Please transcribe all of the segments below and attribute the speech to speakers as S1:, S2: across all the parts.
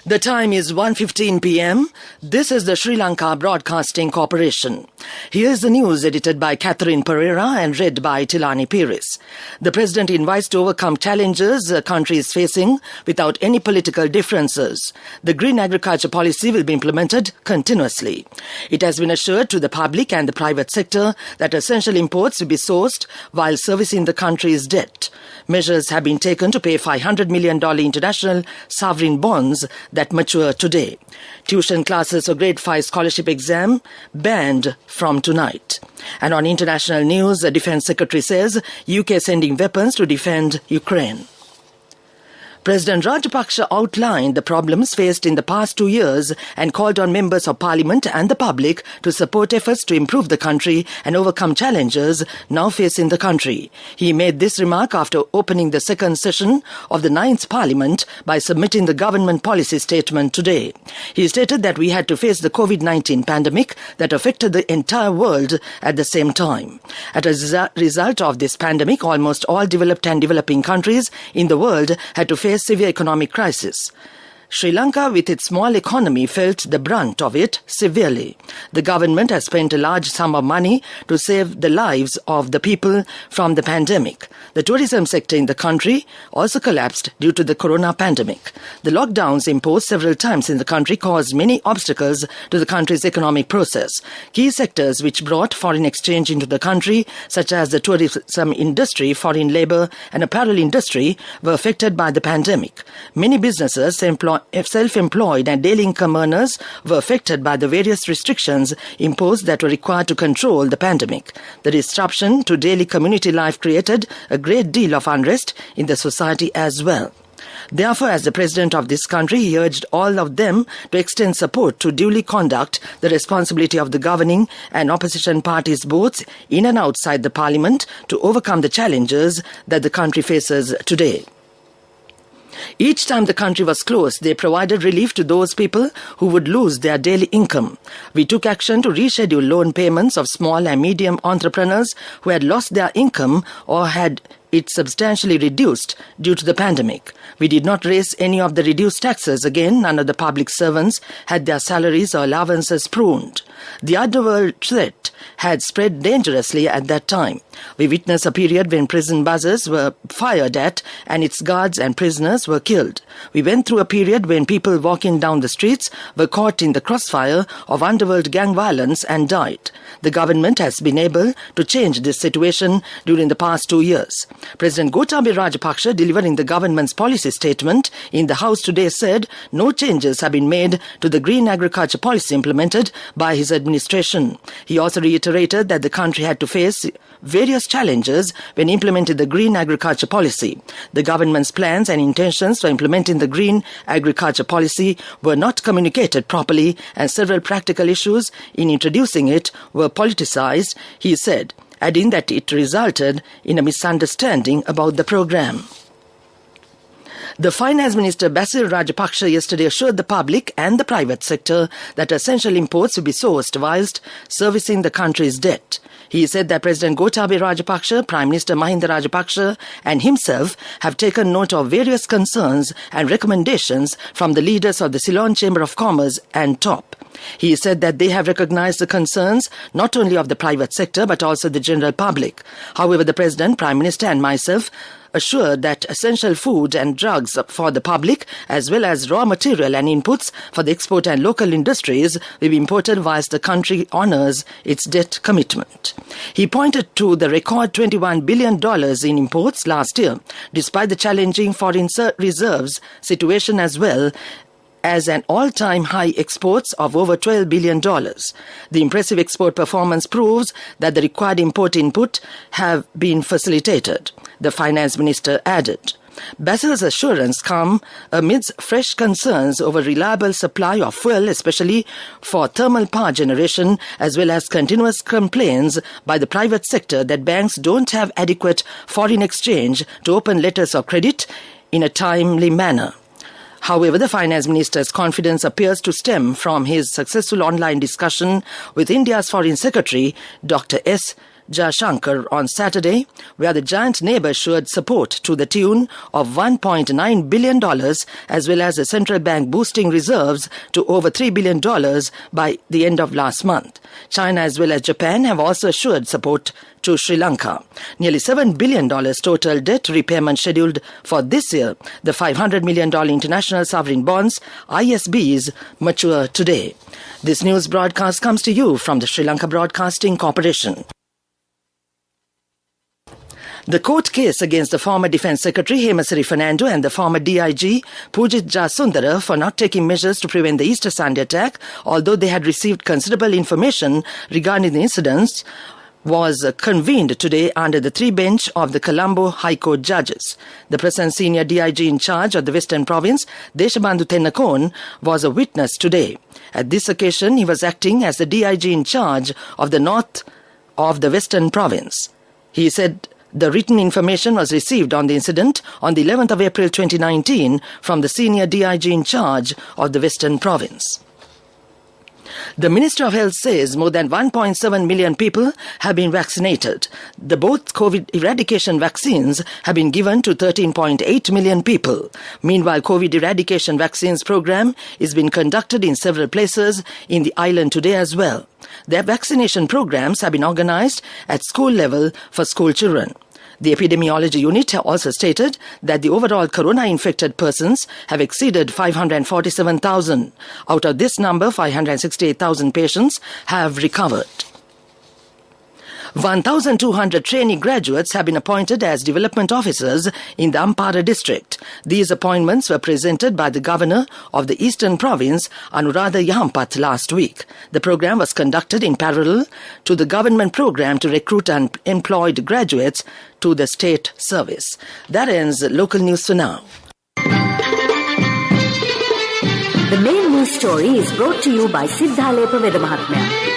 S1: The time is 1:15 p.m. This is the Sri Lanka Broadcasting Corporation. Here's the news edited by Catherine Pereira and read by Tilani Pires. The President invites to overcome challenges the country is facing without any political differences. The green agriculture policy will be implemented continuously. It has been assured to the public and the private sector that essential imports will be sourced while servicing the country's debt. Measures have been taken to pay $500 million international sovereign bonds that mature today. Tuition classes for grade 5 scholarship exam banned from tonight. And on international news, the Defence Secretary says UK sending weapons to defend Ukraine. President Rajapaksa outlined the problems faced in the past 2 years and called on members of parliament and the public to support efforts to improve the country and overcome challenges now facing the country. He made this remark after opening the second session of the 9th parliament by submitting the government policy statement today. He stated that we had to face the COVID-19 pandemic that affected the entire world at the same time. As a result of this pandemic, almost all developed and developing countries in the world had to face severe economic crisis. Sri Lanka, with its small economy, felt the brunt of it severely. The government has spent a large sum of money to save the lives of the people from the pandemic. The tourism sector in the country also collapsed due to the corona pandemic. The lockdowns imposed several times in the country caused many obstacles to the country's economic process. Key sectors which brought foreign exchange into the country, such as the tourism industry, foreign labour and apparel industry, were affected by the pandemic. Many businesses self-employed and daily income earners were affected by the various restrictions imposed that were required to control the pandemic. The disruption to daily community life created a great deal of unrest in the society as well. Therefore, as the President of this country, he urged all of them to extend support to duly conduct the responsibility of the governing and opposition parties both in and outside the Parliament to overcome the challenges that the country faces today. Each time the country was closed, they provided relief to those people who would lose their daily income. We took action to reschedule loan payments of small and medium entrepreneurs who had lost their income or had it substantially reduced due to the pandemic. We did not raise any of the reduced taxes again. None of the public servants had their salaries or allowances pruned. The underworld threat had spread dangerously at that time. We witnessed a period when prison buzzers were fired at and its guards and prisoners were killed. We went through a period when people walking down the streets were caught in the crossfire of underworld gang violence and died. The government has been able to change this situation during the past 2 years. President Gotabaya Rajapaksa, delivering the government's policy statement in the House today, said no changes have been made to the green agriculture policy implemented by his administration. He also reiterated that the country had to face various challenges when implementing the green agriculture policy. The government's plans and intentions for implementing the green agriculture policy were not communicated properly and several practical issues in introducing it were politicized, he said, adding that it resulted in a misunderstanding about the program. The Finance Minister Basil Rajapaksa yesterday assured the public and the private sector that essential imports will be sourced whilst servicing the country's debt. He said that President Gotabaya Rajapaksa, Prime Minister Mahinda Rajapaksa and himself have taken note of various concerns and recommendations from the leaders of the Ceylon Chamber of Commerce and TOP. He said that they have recognized the concerns not only of the private sector but also the general public. However, the President, Prime Minister and myself assured that essential food and drugs for the public as well as raw material and inputs for the export and local industries will be imported whilst the country honours its debt commitment. He pointed to the record $21 billion in imports last year, despite the challenging foreign reserves situation as well as an all-time high exports of over $12 billion. The impressive export performance proves that the required import input have been facilitated, the Finance Minister added. Basil's assurance come amidst fresh concerns over reliable supply of fuel, especially for thermal power generation, as well as continuous complaints by the private sector that banks don't have adequate foreign exchange to open letters of credit in a timely manner. However, the Finance Minister's confidence appears to stem from his successful online discussion with India's Foreign Secretary, Dr. S. Jaishankar on Saturday, where the giant neighbor showed support to the tune of $1.9 billion, as well as the central bank boosting reserves to over $3 billion by the end of last month. China as well as Japan have also assured support to Sri Lanka. Nearly $7 billion total debt repayment scheduled for this year. The $500 million international sovereign bonds, ISBs, mature today. This news broadcast comes to you from the Sri Lanka Broadcasting Corporation. The court case against the former Defence Secretary Hemasiri Fernando and the former DIG Pujit Jasundara for not taking measures to prevent the Easter Sunday attack, although they had received considerable information regarding the incidents, was convened today under the three-bench of the Colombo High Court judges. The present senior DIG in charge of the Western Province, Deshabandhu Tennakon, was a witness today. At this occasion, he was acting as the DIG in charge of the north of the Western Province. He said the written information was received on the incident on the 11th of April 2019 from the senior DIG in charge of the Western Province. The Minister of Health says more than 1.7 million people have been vaccinated. The both COVID eradication vaccines have been given to 13.8 million people. Meanwhile, COVID eradication vaccines program is being conducted in several places in the island today as well. Their vaccination programs have been organized at school level for school children. The epidemiology unit also stated that the overall corona-infected persons have exceeded 547,000. Out of this number, 568,000 patients have recovered. 1,200 trainee graduates have been appointed as development officers in the Ampara district. These appointments were presented by the governor of the Eastern Province, Anuradha Yahampath, last week. The program was conducted in parallel to the government program to recruit unemployed graduates to the state service. That ends local news for now.
S2: The main news story is brought to you by Siddhalepa Vedamahatmya.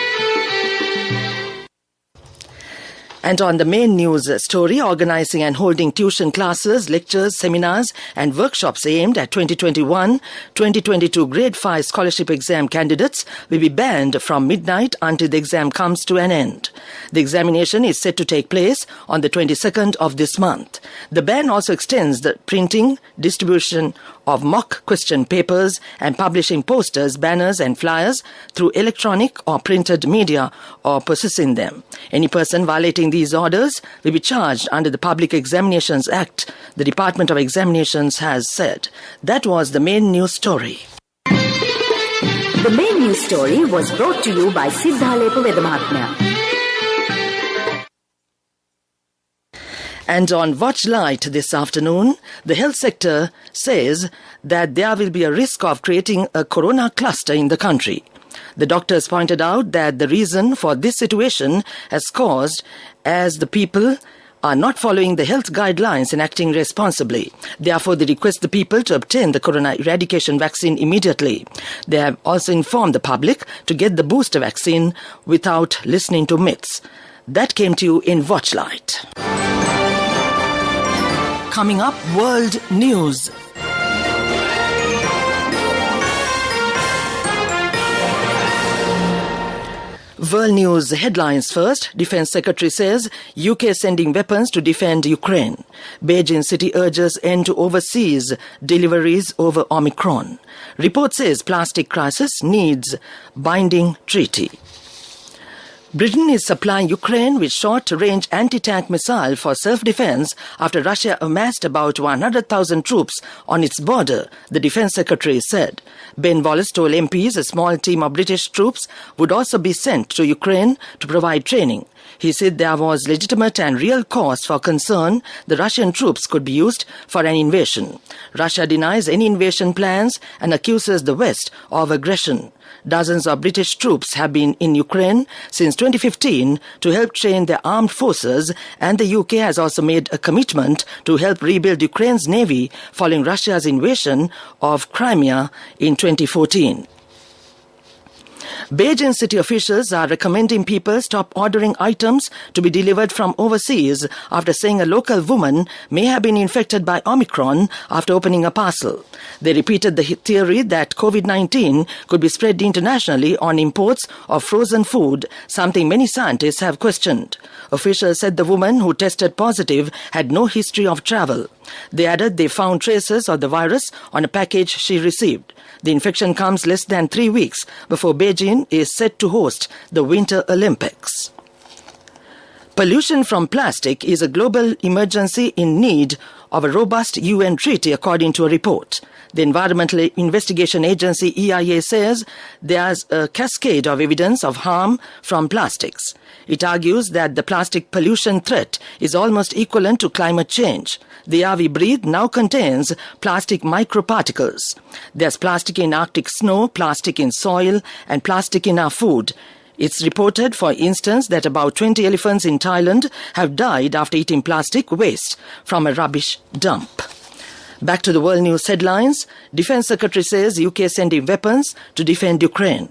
S1: And on the main news story, organizing and holding tuition classes, lectures, seminars and workshops aimed at 2021-2022 Grade 5 scholarship exam candidates will be banned from midnight until the exam comes to an end. The examination is set to take place on the 22nd of this month. The ban also extends the printing, distribution of mock question papers and publishing posters, banners and flyers through electronic or printed media or possessing them. Any person violating these orders will be charged under the Public Examinations Act, the Department of Examinations has said. That was the main news story.
S2: The main news story was brought to you by Siddhalepa Vedamahatmya.
S1: And on Watch Light this afternoon, the health sector says that there will be a risk of creating a corona cluster in the country. The doctors pointed out that the reason for this situation has caused as the people are not following the health guidelines and acting responsibly. Therefore, they request the people to obtain the corona eradication vaccine immediately. They have also informed the public to get the booster vaccine without listening to myths. That came to you in Watch Light. Coming up, World News. World News headlines first. Defence Secretary says UK sending weapons to defend Ukraine. Beijing city urges end to overseas deliveries over Omicron. Report says plastic crisis needs binding treaty. Britain is supplying Ukraine with short-range anti-tank missile for self-defense after Russia amassed about 100,000 troops on its border, the Defence Secretary said. Ben Wallace told MPs a small team of British troops would also be sent to Ukraine to provide training. He said there was legitimate and real cause for concern the Russian troops could be used for an invasion. Russia denies any invasion plans and accuses the West of aggression. Dozens of British troops have been in Ukraine since 2015 to help train their armed forces, and the UK has also made a commitment to help rebuild Ukraine's navy following Russia's invasion of Crimea in 2014. Beijing city officials are recommending people stop ordering items to be delivered from overseas after saying a local woman may have been infected by Omicron after opening a parcel. They repeated the theory that COVID-19 could be spread internationally on imports of frozen food, something many scientists have questioned. Officials said the woman who tested positive had no history of travel. They added they found traces of the virus on a package she received. The infection comes less than 3 weeks before Beijing is set to host the Winter Olympics. Pollution from plastic is a global emergency in need of a robust UN treaty, according to a report. The Environmental Investigation Agency EIA says there's a cascade of evidence of harm from plastics. It argues that the plastic pollution threat is almost equivalent to climate change. The air we breathe now contains plastic microparticles. There's plastic in Arctic snow, plastic in soil, and plastic in our food. It's reported, for instance, that about 20 elephants in Thailand have died after eating plastic waste from a rubbish dump. Back to the world news headlines. Defense Secretary says UK sending weapons to defend Ukraine.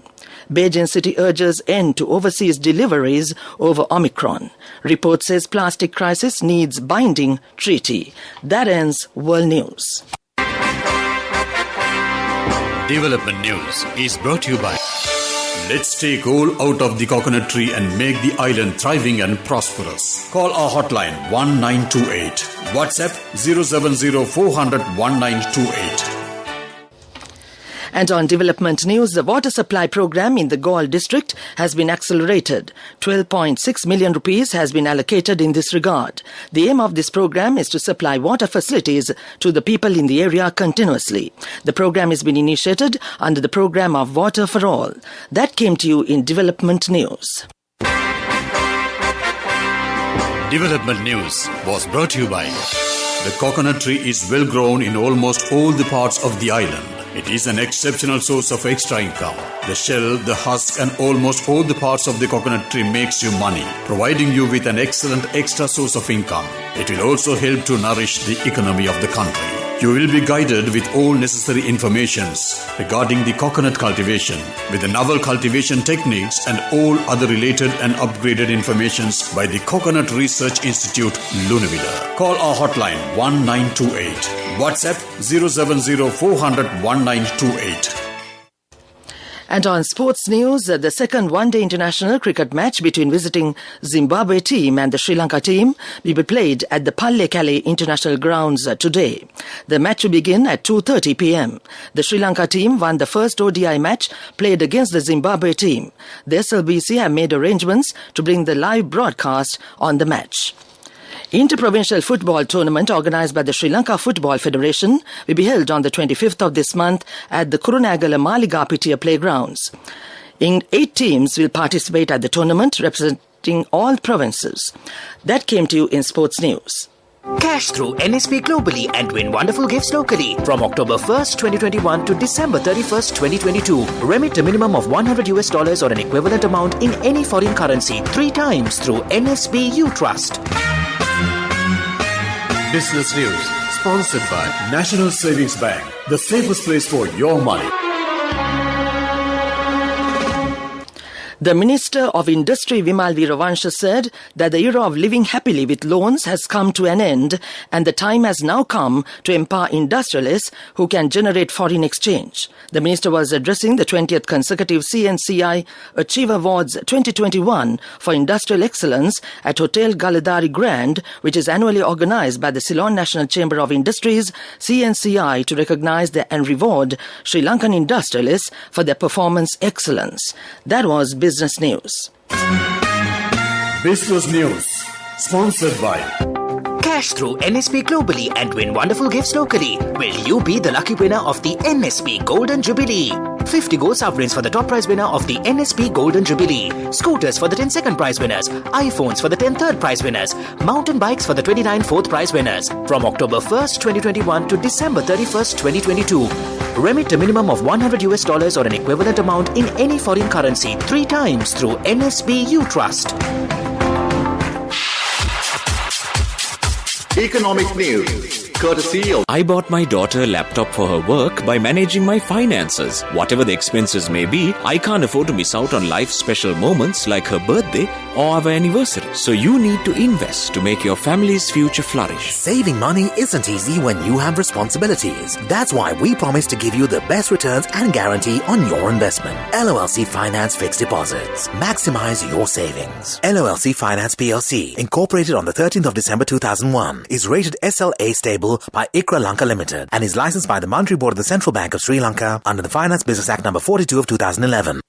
S1: Beijing city urges end to overseas deliveries over Omicron. Report says plastic crisis needs binding treaty. That ends world news.
S3: Development News is brought to you by Let's take all out of the coconut tree and make the island thriving and prosperous. Call our hotline 1928. WhatsApp 070 400 1928.
S1: And on development news, the water supply program in the Galle district has been accelerated. 12.6 million rupees has been allocated in this regard. The aim of this program is to supply water facilities to the people in the area continuously. The program has been initiated under the program of Water for All. That came to you in development news.
S3: Development News was brought to you by the coconut tree is well grown in almost all the parts of the island. It is an exceptional source of extra income. The shell, the husk and almost all the parts of the coconut tree makes you money, providing you with an excellent extra source of income. It will also help to nourish the economy of the country. You will be guided with all necessary informations regarding the coconut cultivation, with the novel cultivation techniques and all other related and upgraded informations by the Coconut Research Institute, Lunavilla. Call our hotline 1928. WhatsApp 070 400 1928.
S1: And on sports news, the second one-day international cricket match between visiting Zimbabwe team and the Sri Lanka team will be played at the Pallekele International Grounds today. The match will begin at 2:30 p.m. The Sri Lanka team won the first ODI match played against the Zimbabwe team. The SLBC have made arrangements to bring the live broadcast on the match. Inter-provincial football tournament organised by the Sri Lanka Football Federation will be held on the 25th of this month at the Kurunagala Maligapitiya playgrounds. 8 teams will participate at the tournament representing all provinces. That came to you in sports news.
S4: Cash through NSP globally and win wonderful gifts locally. From October 1st, 2021 to December 31st, 2022. Remit a minimum of $100 or an equivalent amount in any foreign currency 3 times through NSB U Trust.
S3: Business News, sponsored by National Savings Bank, the safest place for your money.
S1: The Minister of Industry Vimal Veeravansha said that the era of living happily with loans has come to an end and the time has now come to empower industrialists who can generate foreign exchange. The Minister was addressing the 20th consecutive CNCI Achiever Awards 2021 for Industrial Excellence at Hotel Galadari Grand, which is annually organised by the Ceylon National Chamber of Industries, CNCI, to recognise and reward Sri Lankan industrialists for their performance excellence. That was Business News.
S3: Business News, sponsored by
S4: Cash through NSP globally and win wonderful gifts locally. Will you be the lucky winner of the NSP Golden Jubilee? 50 gold sovereigns for the top prize winner of the NSP Golden Jubilee. Scooters for the 10 second prize winners. iPhones for the 10 third prize winners. Mountain bikes for the 29 fourth prize winners. From October 1st, 2021 to December 31st, 2022. Remit a minimum of $100 or an equivalent amount in any foreign currency 3 times through NSB U Trust.
S5: Economic news, courtesy of...
S6: I bought my daughter a laptop for her work by managing my finances. Whatever the expenses may be, I can't afford to miss out on life's special moments like her birthday or our anniversary. So you need to invest to make your family's future flourish.
S7: Saving money isn't easy when you have responsibilities. That's why we promise to give you the best returns and guarantee on your investment. LOLC Finance Fixed Deposits. Maximize your savings. LOLC Finance PLC, incorporated on the 13th of December 2001, is rated SLA stable by ICRA Lanka Limited and is licensed by the Monetary Board of the Central Bank of Sri Lanka under the Finance Business Act No. 42 of 2011.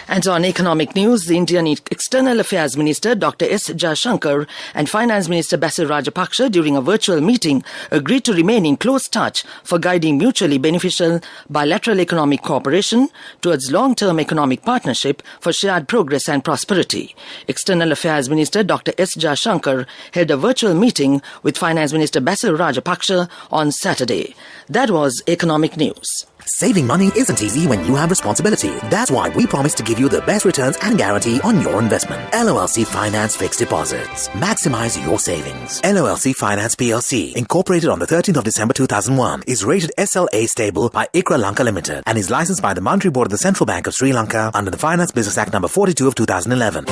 S1: And on economic news, the Indian External Affairs Minister Dr. S. Jaishankar and Finance Minister Basil Rajapaksa during a virtual meeting agreed to remain in close touch for guiding mutually beneficial bilateral economic cooperation towards long-term economic partnership for shared progress and prosperity. External Affairs Minister Dr. S. Jaishankar held a virtual meeting with Finance Minister Basil Rajapaksa on Saturday. That was economic news.
S7: Saving money isn't easy when you have responsibility. That's why we promise to give you the best returns and guarantee on your investment. LOLC Finance Fixed Deposits. Maximize your savings. LOLC Finance PLC, incorporated on the 13th of December 2001, is rated SLA stable by ICRA Lanka Limited and is licensed by the Monetary Board of the Central Bank of Sri Lanka under the Finance Business Act No. 42 of 2011.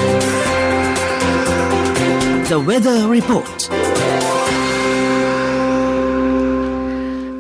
S1: The weather report.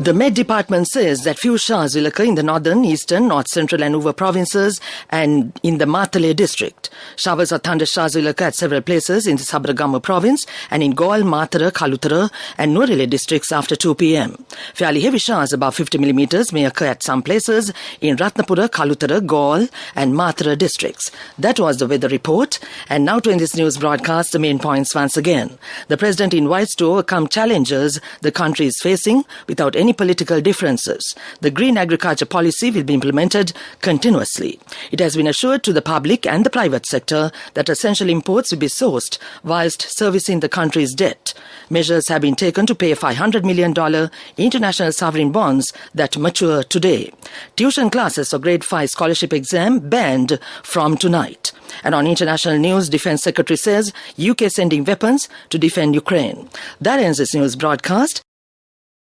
S1: The Met Department says that few showers will occur in the northern, eastern, north central and Uva provinces and in the Matale district. Showers or thunder showers will occur at several places in the Sabaragama province and in Gaul, Matara, Kalutara and Nurele districts after 2 p.m. Fairly heavy showers above 50 millimeters may occur at some places in Ratnapura, Kalutara, Gaul and Matara districts. That was the weather report. And now to end this news broadcast, the main points once again. The President invites to overcome challenges the country is facing without any political differences. The green agriculture policy will be implemented continuously. It has been assured to the public and the private sector that essential imports will be sourced whilst servicing the country's debt. Measures have been taken to pay $500 million international sovereign bonds that mature today. Tuition classes for grade 5 scholarship exam banned from tonight. And on international news, Defence Secretary says UK sending weapons to defend Ukraine. That ends this news broadcast.